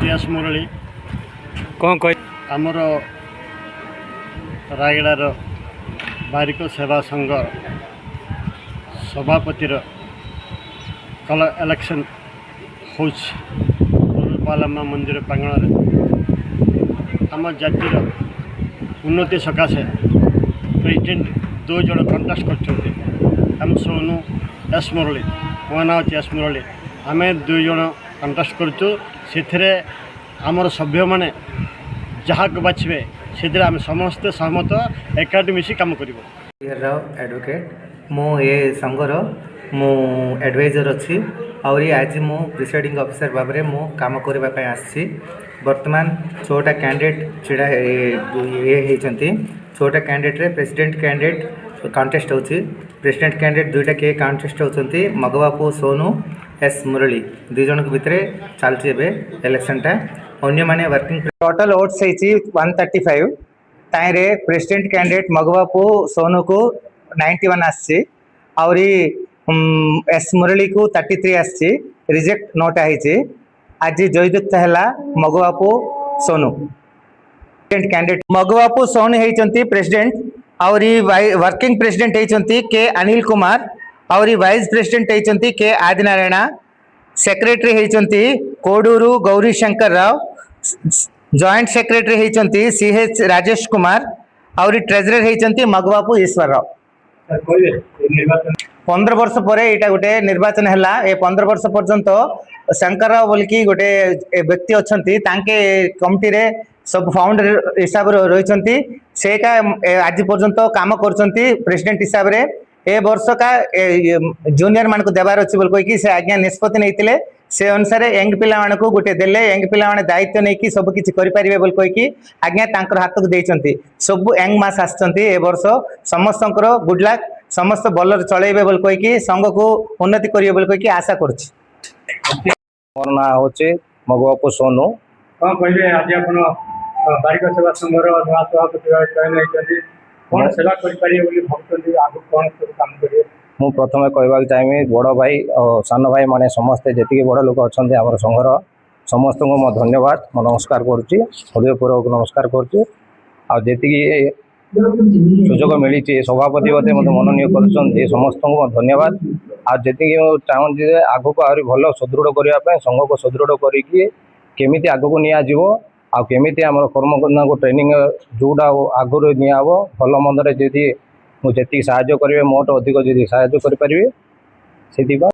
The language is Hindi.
यश मुरली कौन कह आमर रायगड़ार बारिक सेवा संघ सभापतिर कल इलेक्शन होलमा मंदिर प्रांगण आम जातिर उन्नति सकाशे प्रेसिडेंट दो जन कंटेस्ट कर सोनू यश मुरली मो ना हूँ यश मुरली आम दुई जन कंटेस्ट करें आमर सभ्य मैंने जहाँ को बाछे से आम समस्ते सहमत एकाठी मिसी काम कर राव एडवोकेट मो ये संघर मु एडवाइजर अच्छी और आज मु प्रिसाइडिंग ऑफिसर भाव में मु काम करने आसी बर्तमान 6टा कैंडिडेट छिड़ा ये छटा कैंडिडेट प्रेसिडेंट कैंडिडेट कंटेस्ट होची प्रेसिडेंट कैंडिडेट दुईटा किए कंटेस्ट होती मगबापू सोनू एस मुरली दुई जन भितर चलती इलेक्शनटा अन्य माने वर्किंग टोटल वोट्स होती 135 ताइरे प्रेसिडेंट कैंडिडेट मगबापू सोनू को 91 आसी और एस मुरली को 33 आसी रिजेक्ट नोटा है आज जययुक्त है मगबापू सोनू कैंडिडेट मगबापू सोनू होती प्रेसिडेंट और वर्किंग प्रेसिडेंट होती के अनिल कुमार और वाइस प्रेसिडेंट होती के आदिनारायण सेक्रेटरी होती कोडूरू गौरी शंकर राव जॉइंट सेक्रेटरी होती CH राजेश कुमार और ट्रेजरर होती मगबापू ईश्वर राव 15 वर्ष पर यहाँ गोटे निर्वाचन है ये 15 वर्ष पर्यंत शंकर राव बोलिकी गोटे व्यक्ति अच्छा कमिटी रे सब फाउंडर हिसाब से रही से का आज पर्यंत काम कर प्रेसिडेंट हिसाब से ए वर्ष का जूनियर मान को देवार अच्छी बोल कही से आज्ञा निष्पत्ति नहीं से अनुसार यंग पिला मान को गोटे देले यंग पिला माने दायित्व नहीं कि सब किछि करि परिबे बोल कही आज्ञा तांकर हाथ को देइचंती सब यंग मास आछंती ए वर्ष समस्तंकर गुड लक समस्त बलर चलेबे बोल कही संघ को उन्नति करिवे बोल कही आशा करछि। मोर ना होचे मगबापू सोनू कौन कहले आज अपन बारिक सेवा संघर नवा सभापति चयन होइछथि कौन सेवा करि परिबे बोली भक्तंती आगु कौन सब काम करिवे मु प्रथम कहवाक चाहिए बड़ भाई और सान भाई माने समस्ते जी बड़ लोक अच्छा आम संघर समस्त को मो धन्यवाद मो नमस्कार करुच्ची हृदयपूर्वक नमस्कार करुच्ची आजी सुजोग मिली सभापति मत मननीय कर समस्त को मो धन्यवाद आजी चाहूँगी आग को आहरी भल सुदृढ़ करने संघ को सुदृढ़ करमी आग को निजी आमी आम कर्मकर्ता को ट्रेनिंग जोटा आगुरी निब भल मंदे जी मुझे साहय करेंगे मोट अधिक जी साहय करें से